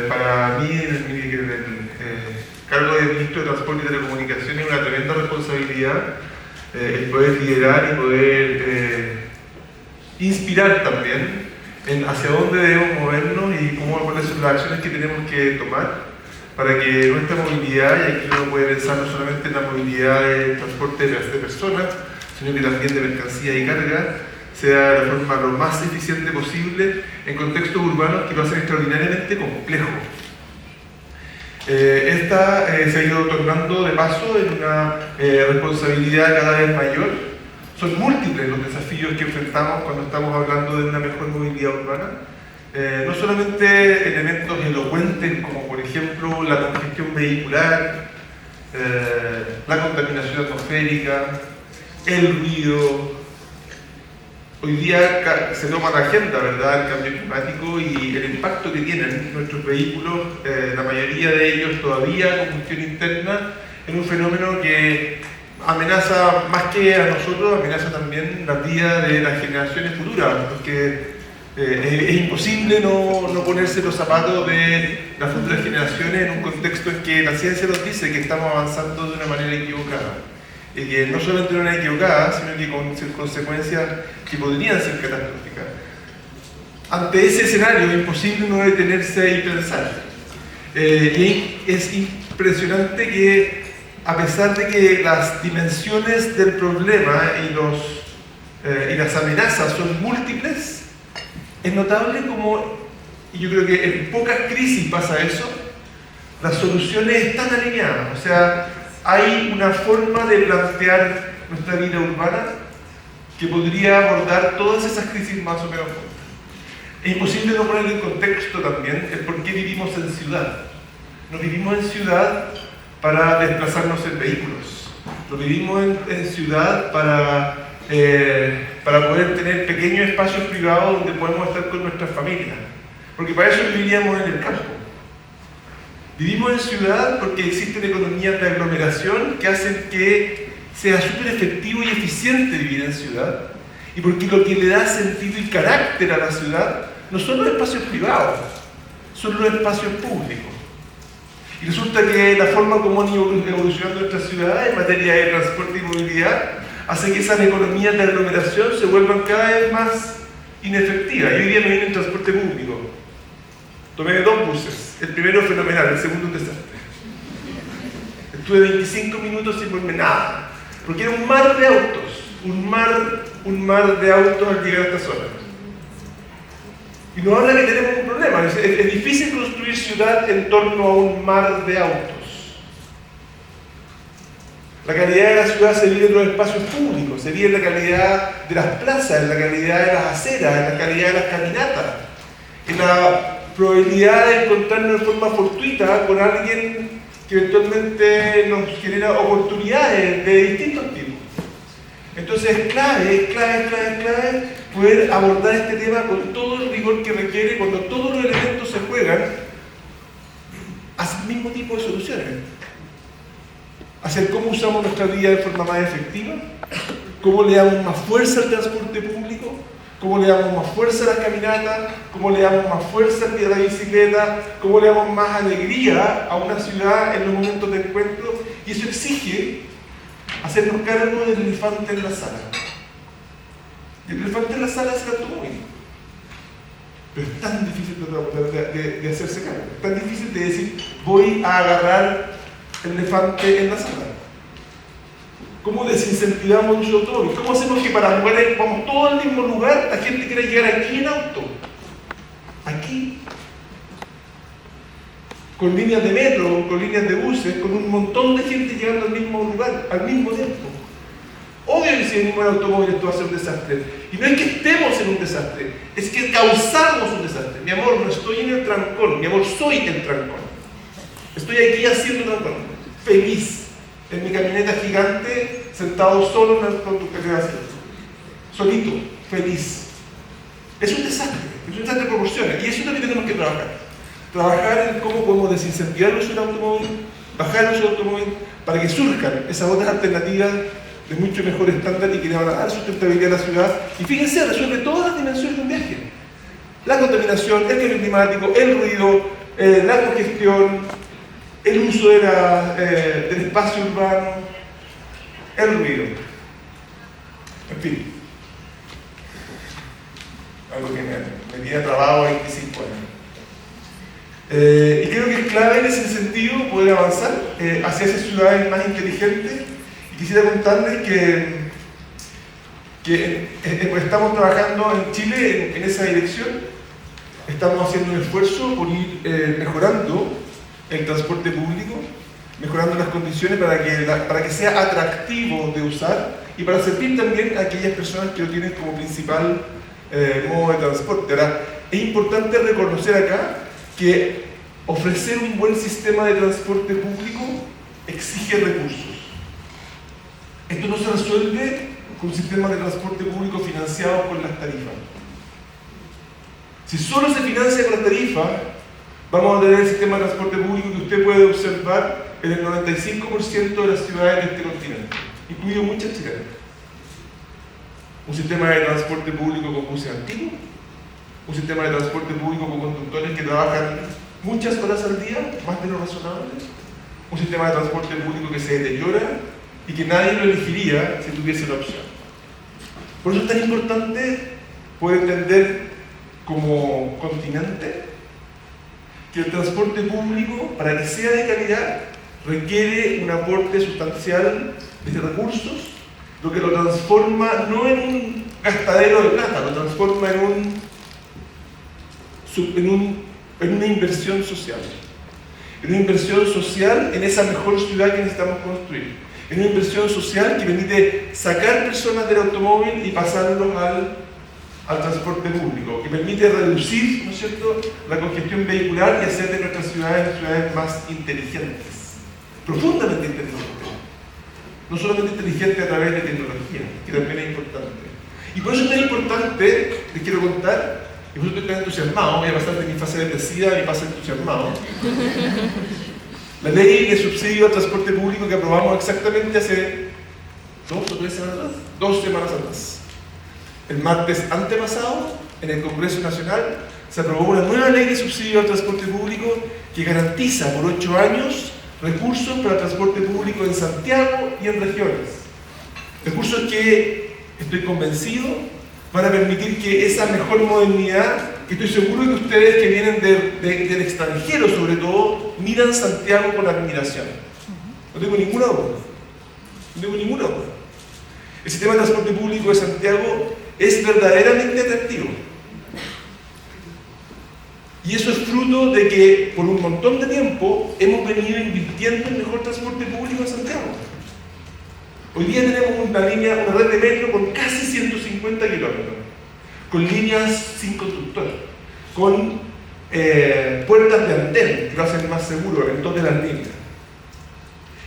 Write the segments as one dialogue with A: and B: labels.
A: Para mí, el cargo de ministro de Transporte y Telecomunicaciones es una tremenda responsabilidad, el poder liderar y poder inspirar también en hacia dónde debemos movernos y cuáles son las acciones que tenemos que tomar para que nuestra movilidad, y aquí uno puede pensar no solamente en la movilidad de transporte de personas, sino que también de mercancía y carga, sea de la forma lo más eficiente posible en contextos urbanos que lo hacen extraordinariamente complejo. Esta se ha ido tornando de paso en una responsabilidad cada vez mayor. Son múltiples los desafíos que enfrentamos cuando estamos hablando de una mejor movilidad urbana. No solamente elementos elocuentes como por ejemplo la congestión vehicular, la contaminación atmosférica, el ruido. Hoy día se toma la agenda, ¿verdad?, el cambio climático y el impacto que tienen nuestros vehículos, la mayoría de ellos todavía combustión interna, en un fenómeno que amenaza más que a nosotros, amenaza también la vida de las generaciones futuras, porque es imposible no ponerse los zapatos de las futuras generaciones en un contexto en que la ciencia nos dice que estamos avanzando de una manera equivocada. Y que no solamente de una manera equivocada, sino que con consecuencias que podrían ser catastróficas. Ante ese escenario es imposible no detenerse y pensar. Y es impresionante que, a pesar de que las dimensiones del problema y las amenazas son múltiples, es notable como, y yo creo que en pocas crisis pasa eso, las soluciones están alineadas. O sea, hay una forma de plantear nuestra vida urbana que podría abordar todas esas crisis más o menos juntas. Es imposible no poner en contexto también el por qué vivimos en ciudad. No vivimos en ciudad para desplazarnos en vehículos. Lo vivimos en ciudad para poder tener pequeños espacios privados donde podemos estar con nuestras familias. Porque para eso viviríamos en el campo. Vivimos en ciudad porque existen economías de aglomeración que hacen que sea súper efectivo y eficiente vivir en ciudad, y porque lo que le da sentido y carácter a la ciudad no son los espacios privados, son los espacios públicos. Y resulta que la forma como han ido evolucionando nuestras ciudades en materia de transporte y movilidad hace que esas economías de aglomeración se vuelvan cada vez más inefectivas. Yo hoy día me vine en transporte público. Tomé 2 buses, el primero fenomenal, el segundo un desastre. Estuve 25 minutos sin verme nada, porque era un mar de autos, un mar de autos al llegar a esta zona. Y nos habla que tenemos un problema, es difícil construir ciudad en torno a un mar de autos. La calidad de la ciudad se vive en los espacios públicos, se vive en la calidad de las plazas, en la calidad de las aceras, en la calidad de las caminatas, en la probabilidad de encontrarnos de forma fortuita con alguien que eventualmente nos genera oportunidades de distintos tipos. Entonces es clave poder abordar este tema con todo el rigor que requiere cuando todos los elementos se juegan hacia el mismo tipo de soluciones. Hacia cómo usamos nuestra vida de forma más efectiva, cómo le damos más fuerza al transporte público, cómo le damos más fuerza a las caminatas, cómo le damos más fuerza a la bicicleta, cómo le damos más alegría a una ciudad en los momentos de encuentro, y eso exige hacernos cargo del elefante en la sala. Y el elefante en la sala es el automóvil. Pero es tan difícil de hacerse cargo, es tan difícil de decir, voy a agarrar el elefante en la sala. ¿Cómo desincentivamos nuestro automóvil? ¿Cómo hacemos que para lugares, vamos todos al mismo lugar, la gente quiera llegar aquí en auto? Aquí. Con líneas de metro, con líneas de buses, con un montón de gente llegando al mismo lugar, al mismo tiempo. Obvio que si venimos en automóvil esto va a ser un desastre. Y no es que estemos en un desastre, es que causamos un desastre. Mi amor, no estoy en el trancón, mi amor, soy el trancón. Estoy aquí haciendo trancón, feliz. En mi camioneta gigante, sentado solo en el solito, feliz. Es un desastre de proporciones, y eso es lo que tenemos que trabajar. Trabajar en cómo podemos desincentivar el uso del automóvil, bajar el uso del automóvil, para que surjan esas otras alternativas de mucho mejor estándar y que le van a dar sustentabilidad a la ciudad. Y fíjense, resuelve todas las dimensiones de un viaje. la contaminación, el cambio climático, el ruido, la congestión, el uso del espacio urbano, el ruido. En fin, algo que me tiene trabado 25 años. Y creo que es clave en ese sentido poder avanzar hacia esas ciudades más inteligentes. Y quisiera contarles que estamos trabajando en Chile en esa dirección. Estamos haciendo un esfuerzo por ir mejorando el transporte público, mejorando las condiciones para que sea atractivo de usar y para servir también a aquellas personas que lo tienen como principal modo de transporte. Ahora, es importante reconocer acá que ofrecer un buen sistema de transporte público exige recursos. Esto no se resuelve con un sistema de transporte público financiado con las tarifas. Si solo se financia con las tarifas, vamos a tener el sistema de transporte público que usted puede observar en el 95% de las ciudades de este continente, incluido muchas chilenas. Un sistema de transporte público con buses antiguos, un sistema de transporte público con conductores que trabajan muchas horas al día, más de lo razonable, un sistema de transporte público que se deteriora y que nadie lo elegiría si tuviese la opción. Por eso es tan importante poder entender como continente que el transporte público, para que sea de calidad, requiere un aporte sustancial de recursos, lo que lo transforma no en un gastadero de plata, lo transforma en una inversión social. En una inversión social en esa mejor ciudad que necesitamos construir. En una inversión social que permite sacar personas del automóvil y pasarlos al transporte público, que permite reducir, ¿no es cierto?, la congestión vehicular y hacer de nuestras ciudades más inteligentes, profundamente inteligentes. No solamente inteligentes a través de tecnología, que también es importante. Y por eso es tan importante, les quiero contar, y por eso estoy tan entusiasmado, voy a pasar de mi fase depresiva a mi fase entusiasmado. La ley de subsidio al transporte público que aprobamos exactamente hace 2 o 3 semanas atrás, 2 semanas atrás. El martes antepasado, en el Congreso Nacional, se aprobó una nueva ley de subsidio al transporte público que garantiza por 8 años recursos para el transporte público en Santiago y en regiones. Recursos que, estoy convencido, van a permitir que esa mejor modernidad, que estoy seguro que ustedes que vienen del extranjero sobre todo, miran Santiago con admiración. No tengo ninguna duda. No tengo ninguna duda. El sistema de transporte público de Santiago es verdaderamente atractivo. Y eso es fruto de que por un montón de tiempo hemos venido invirtiendo en mejor transporte público en Santiago. Hoy día tenemos una red de metro con casi 150 kilómetros, con líneas sin conductor, con puertas de andén que lo hacen más seguro en todas las líneas.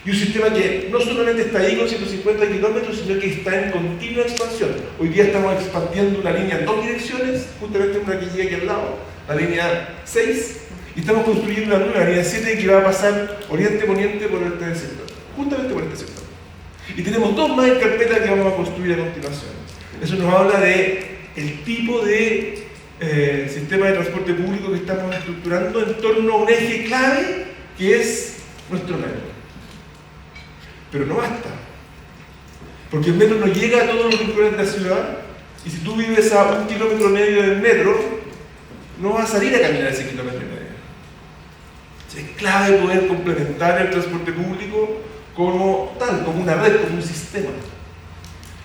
A: Y un sistema que no solamente está ahí con 150 kilómetros, sino que está en continua expansión. Hoy día estamos expandiendo una línea en 2 direcciones, justamente una que llega aquí al lado, la línea 6, y estamos construyendo una nueva, la línea 7, que va a pasar oriente-poniente por este sector, justamente por este sector. Y tenemos 2 más en carpeta que vamos a construir a continuación. Eso nos habla de el tipo de sistema de transporte público que estamos estructurando en torno a un eje clave que es nuestro metro. Pero no basta, porque el metro no llega a todos los rincones de la ciudad, y si tú vives a 1,5 kilómetros del metro, no vas a salir a caminar ese 1,5 kilómetros. Es clave poder complementar el transporte público como tal, como una red, como un sistema.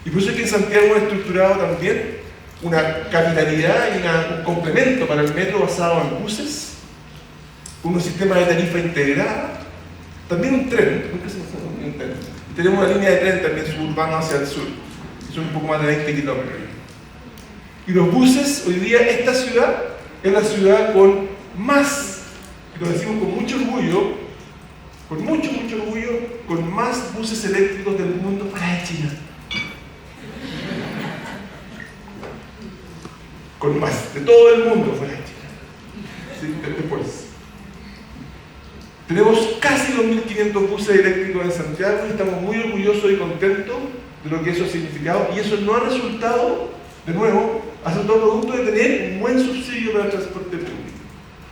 A: Y por eso es que en Santiago hemos estructurado también una capitalidad y un complemento para el metro basado en buses, con un sistema de tarifa integrada, también un tren, y tenemos una línea de tren también suburbana hacia el sur, que son un poco más de 20 kilómetros. Y los buses, hoy día esta ciudad es la ciudad con más, y lo decimos con mucho orgullo, con más buses eléctricos del mundo fuera de China. Con más, de todo el mundo fuera de China. ¿Sí? Después. Tenemos casi 2.500 buses eléctricos en Santiago y estamos muy orgullosos y contentos de lo que eso ha significado. Y eso no ha resultado, de nuevo, hace todo producto de tener un buen subsidio para el transporte público,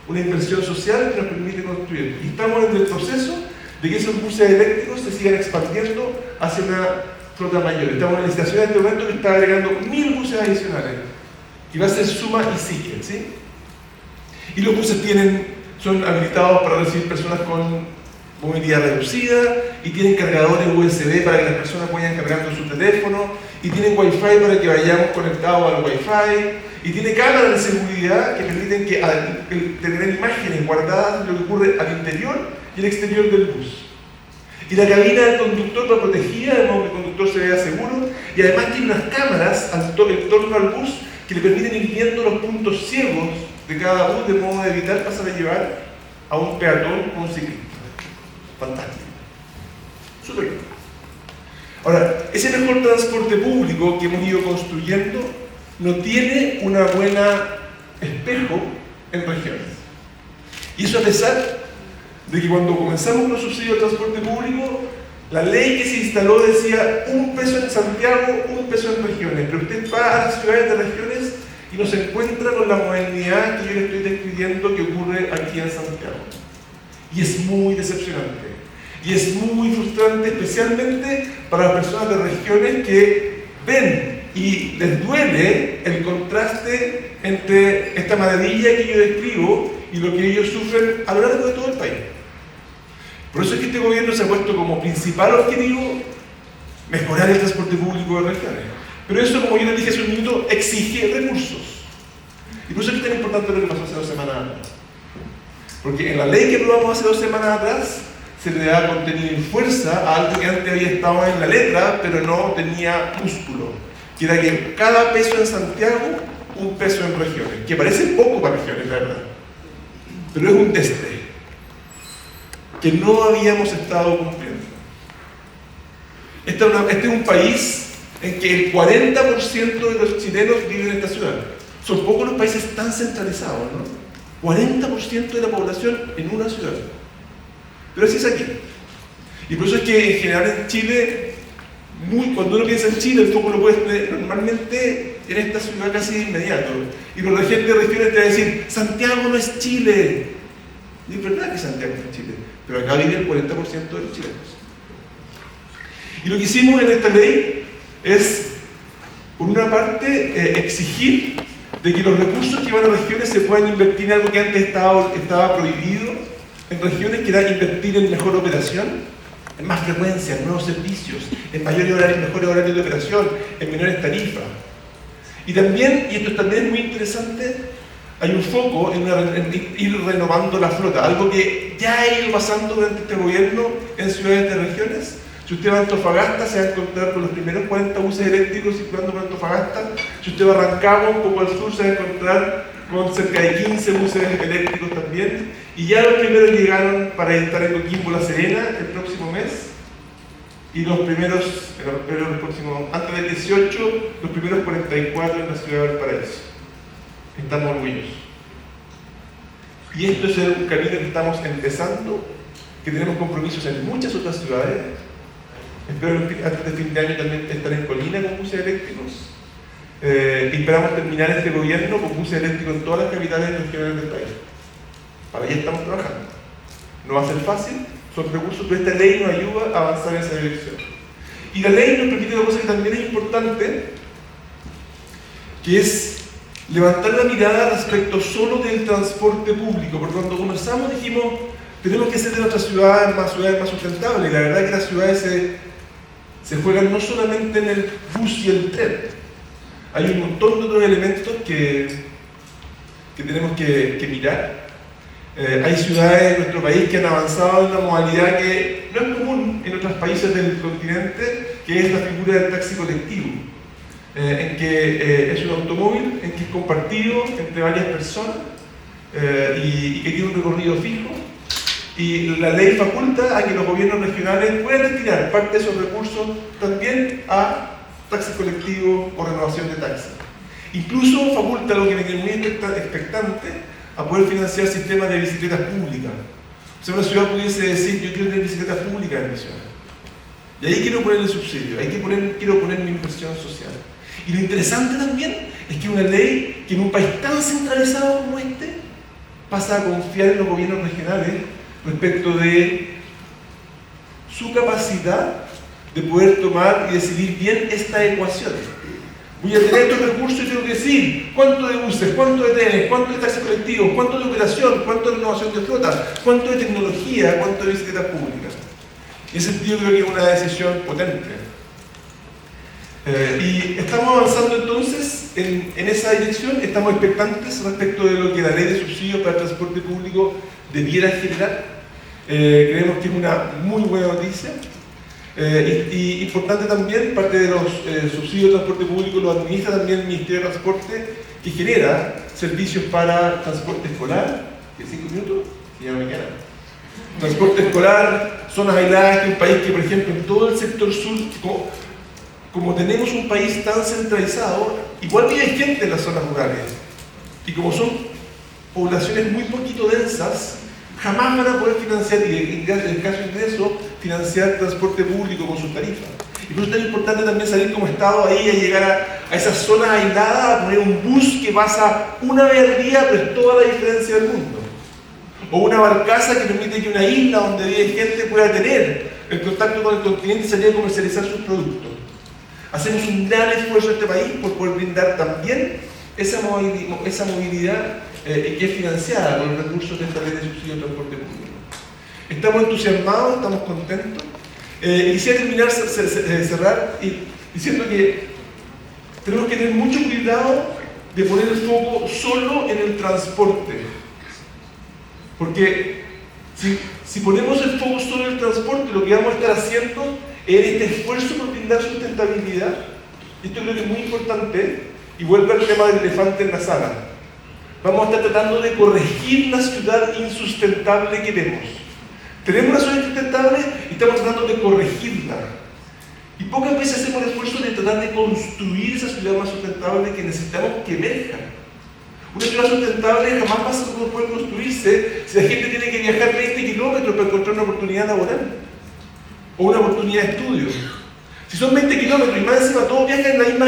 A: una inversión social que nos permite construir. Y estamos en el proceso de que esos buses eléctricos se sigan expandiendo hacia una flota mayor. Estamos en la licitación en este momento que está agregando 1000 buses adicionales, y va a ser suma y sigue, ¿sí? Y los buses son habilitados para recibir personas con movilidad reducida, y tienen cargadores USB para que las personas vayan cargando su teléfono, y tienen Wi-Fi para que vayamos conectados al Wi-Fi, y tiene cámaras de seguridad que permiten tener imágenes guardadas de lo que ocurre al interior y al exterior del bus. Y la cabina del conductor va protegida, de modo que el conductor se vea seguro, y además tiene unas cámaras en torno al bus que le permiten ir viendo los puntos ciegos de cada bus, de modo de evitar pasar a llevar a un peatón o un ciclista. Fantástico. Súper bien. Ahora, ese mejor transporte público que hemos ido construyendo no tiene una buena espejo en regiones. Y eso a pesar de que cuando comenzamos con los subsidios al transporte público, la ley que se instaló decía 1 peso en Santiago, 1 peso en regiones. Pero usted va a las ciudades de regiones y no se encuentra con la modernidad que yo le estoy describiendo que ocurre aquí en Santiago. Y es muy decepcionante. Y es muy frustrante, especialmente para las personas de regiones que ven y les duele el contraste entre esta maravilla que yo describo y lo que ellos sufren a lo largo de todo el país. Por eso es que este gobierno se ha puesto como principal objetivo mejorar el transporte público de regiones. Pero eso, como yo les dije hace un minuto, exige recursos. Y por eso es que es tan importante lo que pasó hace 2 semanas atrás. Porque en la ley que aprobamos hace 2 semanas atrás, se le da contenido y fuerza a algo que antes había estado en la letra, pero no tenía músculo. Que era que cada peso en Santiago, 1 peso en regiones. Que parece poco para regiones, la verdad. Pero es un desde que no habíamos estado cumpliendo. Este es un país en que el 40% de los chilenos viven en esta ciudad. Son pocos los países tan centralizados, ¿no? 40% de la población en una ciudad. Pero así es aquí. Y por eso es que en general en Chile, cuando uno piensa en Chile, el foco lo puede tener normalmente en esta ciudad casi de inmediato. Y por la gente de regiones te va a decir, Santiago no es Chile. Y es verdad que Santiago no es Chile, pero acá vive el 40% de los chilenos. Y lo que hicimos en esta ley es, por una parte, exigir de que los recursos que van a regiones se puedan invertir en algo que antes estaba prohibido en regiones, que era invertir en mejor operación, en más frecuencia, en nuevos servicios, en mejores horarios de operación, en menores tarifas. Y también, y esto también es muy interesante, hay un foco en ir renovando la flota, algo que ya ha ido pasando durante este gobierno en ciudades de regiones. Si usted va a Antofagasta, se va a encontrar con los primeros 40 buses eléctricos circulando por Antofagasta. Si usted va a Rancagua, un poco al sur, se va a encontrar con cerca de 15 buses eléctricos también. Y ya los primeros llegaron para estar en Coquimbo, La Serena, el próximo mes. Y los primeros antes del 18, los primeros 44 en la ciudad de Valparaíso. Estamos orgullosos. Y esto es un camino que estamos empezando, que tenemos compromisos en muchas otras ciudades. Espero antes de fin de año también estar en Colina con buses eléctricos. Esperamos terminar este gobierno con buses eléctricos en todas las capitales regionales del país. Para allá estamos trabajando. No va a ser fácil, son recursos, pero esta ley nos ayuda a avanzar en esa dirección. Y la ley nos permite una cosa que también es importante, que es levantar la mirada respecto solo del transporte público. Porque cuando conversamos dijimos, tenemos que hacer de nuestras ciudades más sustentables. Y la verdad es que las ciudades se juegan no solamente en el bus y el tren. Hay un montón de otros elementos que tenemos que mirar. Hay ciudades en nuestro país que han avanzado en una modalidad que no es común en otros países del continente, que es la figura del taxi colectivo, en que es un automóvil, en que es compartido entre varias personas y que tiene un recorrido fijo. Y la ley faculta a que los gobiernos regionales puedan destinar parte de esos recursos también a taxis colectivos o renovación de taxis. Incluso faculta, lo que me tiene muy expectante, a poder financiar sistemas de bicicletas públicas. O sea, una ciudad pudiese decir, yo quiero tener bicicletas públicas en mi ciudad. Y ahí quiero poner el subsidio, ahí quiero poner mi inversión social. Y lo interesante también es que una ley que en un país tan centralizado como este pasa a confiar en los gobiernos regionales respecto de su capacidad de poder tomar y decidir bien esta ecuación. Voy a tener estos recursos y tengo que decir cuánto de buses, cuánto de trenes, cuánto de taxis colectivos, cuánto de operación, cuánto de renovación de flota, cuánto de tecnología, cuánto de bicicletas públicas. En ese sentido creo que es una decisión potente. Y estamos avanzando entonces en esa dirección, estamos expectantes respecto de lo que la ley de subsidios para el transporte público debiera generar. Creemos que es una muy buena noticia. Y importante también, parte de los subsidios de transporte público lo administra también el Ministerio de Transporte, que genera servicios para transporte escolar, que 5 minutos, que ya me queda. Transporte escolar, zonas aisladas, que un país que, por ejemplo, en todo el sector sur, como tenemos un país tan centralizado, igual que hay gente en las zonas rurales, y como son poblaciones muy poquito densas, jamás van a poder financiar, y en el caso de ingreso, financiar transporte público con sus tarifas. Y por eso es tan importante también salir como Estado ahí a llegar a esas zonas aisladas, a poner un bus que pasa una vez al día, pero es toda la diferencia del mundo. O una barcaza que permite que una isla donde vive gente pueda tener el contacto con el continente y salir a comercializar sus productos. Hacemos un gran esfuerzo en este país por poder brindar también esa movilidad que es financiada con los recursos de esta ley de subsidio de transporte público. Estamos entusiasmados, estamos contentos. Quisiera terminar, cerrar diciendo que tenemos que tener mucho cuidado de poner el foco solo en el transporte. Porque si ponemos el foco solo en el transporte, lo que vamos a estar haciendo es este esfuerzo por brindar sustentabilidad. Esto creo que es muy importante, y vuelve al tema del elefante en la sala. Vamos a estar tratando de corregir la ciudad insustentable que vemos. Tenemos una ciudad insustentable y estamos tratando de corregirla. Y pocas veces hacemos el esfuerzo de tratar de construir esa ciudad más sustentable que necesitamos que emerja. Una ciudad sustentable jamás va a poder construirse si la gente tiene que viajar 20 kilómetros para encontrar una oportunidad laboral o una oportunidad de estudio. Si son 20 kilómetros y más encima todos viajan en la misma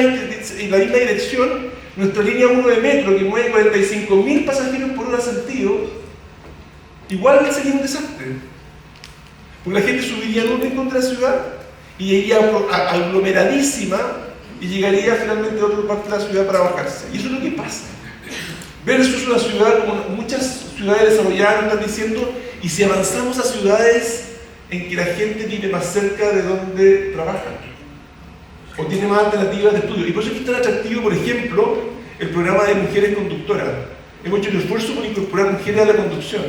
A: dirección, nuestra línea 1 de metro, que mueve 45.000 pasajeros por hora sentido, igual sería un desastre. Porque la gente subiría en un rincón de la ciudad y iría aglomeradísima y llegaría finalmente a otra parte de la ciudad para bajarse. Y eso es lo que pasa. Versus una ciudad, como muchas ciudades desarrolladas nos están diciendo, y si avanzamos a ciudades en que la gente vive más cerca de donde trabaja o tiene más alternativas de estudio. Y por eso es que es tan atractivo, por ejemplo, el programa de mujeres conductoras. Hemos hecho el esfuerzo por incorporar mujeres a la conducción.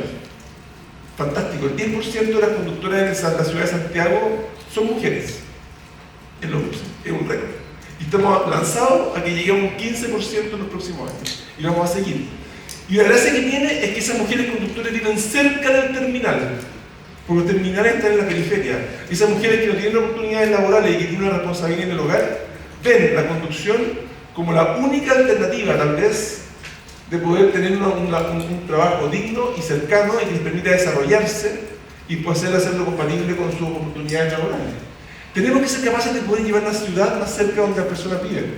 A: Fantástico, el 10% de las conductoras en la ciudad de Santiago son mujeres en los buses, es un récord. Y estamos lanzados a que lleguemos a un 15% en los próximos años. Y vamos a seguir. Y la gracia que tiene es que esas mujeres conductoras viven cerca del terminal. Porque los terminales están en la periferia. Y esas mujeres que no tienen oportunidades laborales y que tienen una responsabilidad en el hogar, ven la conducción como la única alternativa, tal vez, de poder tener un trabajo digno y cercano y que les permita desarrollarse y poder hacerlo compatible con sus oportunidades laborales. Tenemos que ser capaces de poder llevar la ciudad más cerca donde las personas viven.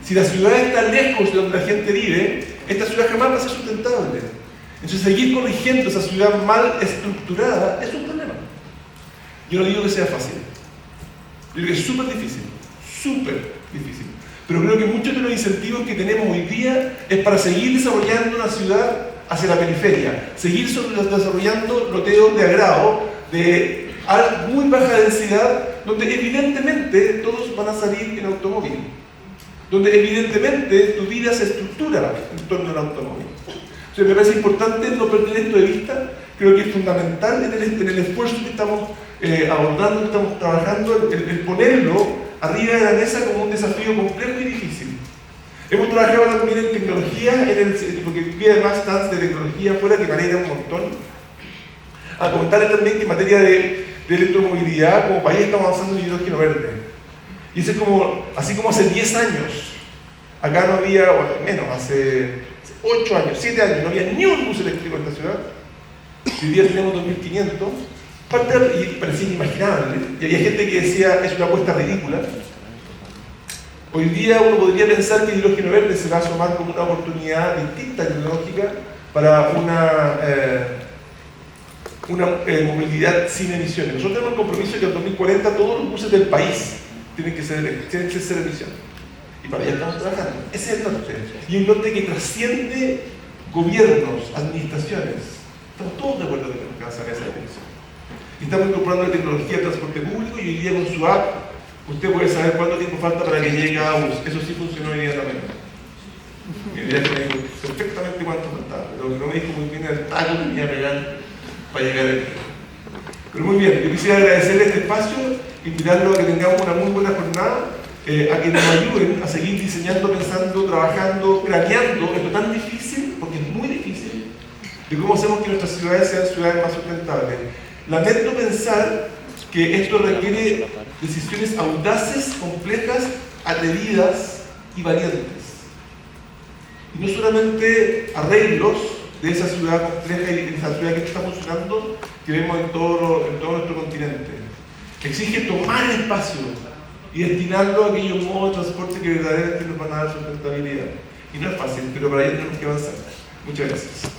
A: Si la ciudad está lejos de donde la gente vive, esta ciudad jamás va a ser sustentable. Entonces, seguir corrigiendo esa ciudad mal estructurada es un problema. Yo no digo que sea fácil. Yo creo que es súper difícil. Pero creo que muchos de los incentivos que tenemos hoy día es para seguir desarrollando una ciudad hacia la periferia, seguir desarrollando loteos de agrado, de muy baja densidad, donde evidentemente todos van a salir en automóvil, donde evidentemente tu vida se estructura en torno al automóvil. Entonces me parece importante no perder esto de vista. Creo que es fundamental en el esfuerzo que estamos abordando, que estamos trabajando, el ponerlo arriba de la mesa como un desafío complejo y difícil. Hemos trabajado también en tecnología, porque vi además stands de tecnología afuera que me alegra un montón. A comentarles también que en materia de electromovilidad, como país estamos avanzando en hidrógeno verde. Y eso es como, así como hace 10 años, acá no había, bueno, menos, hace 8 años, 7 años, no había ni un bus eléctrico en esta ciudad. Hoy día tenemos 2.500. Y parecía inimaginable. Y había gente que decía, es una apuesta ridícula. Hoy día uno podría pensar que el hidrógeno verde se va a asomar como una oportunidad distinta tecnológica para una movilidad sin emisiones. Nosotros tenemos el compromiso de que en 2040 todos los buses del país tienen que ser cero emisiones. Y para allá estamos trabajando. Ese es el norte. Y un norte que trasciende gobiernos, administraciones. Estamos todos de acuerdo que tenemos que avanzar en esa dirección. Y estamos incorporando la tecnología de transporte público y hoy día con su app usted puede saber cuánto tiempo falta para que llegue a bus. Eso sí funcionó inmediatamente. El día que me dijo perfectamente cuánto faltaba, pero lo que no me dijo muy bien era el taco que tenía que pegar para llegar aquí. Pero muy bien, yo quisiera agradecerle este espacio, invitarlo a que tengamos una muy buena jornada, a que nos ayuden a seguir diseñando, pensando, trabajando, craneando esto tan difícil, porque es muy difícil, de cómo hacemos que nuestras ciudades sean ciudades más sustentables. Lamento pensar que esto requiere decisiones audaces, complejas, atrevidas y valientes. Y no solamente arreglos de esa ciudad compleja y de esa ciudad que está funcionando que vemos en todo nuestro continente. Exige tomar el espacio y destinarlo a aquellos modos de transporte que verdaderamente nos van a dar sustentabilidad. Y no es fácil, pero para ello tenemos que avanzar. Muchas gracias.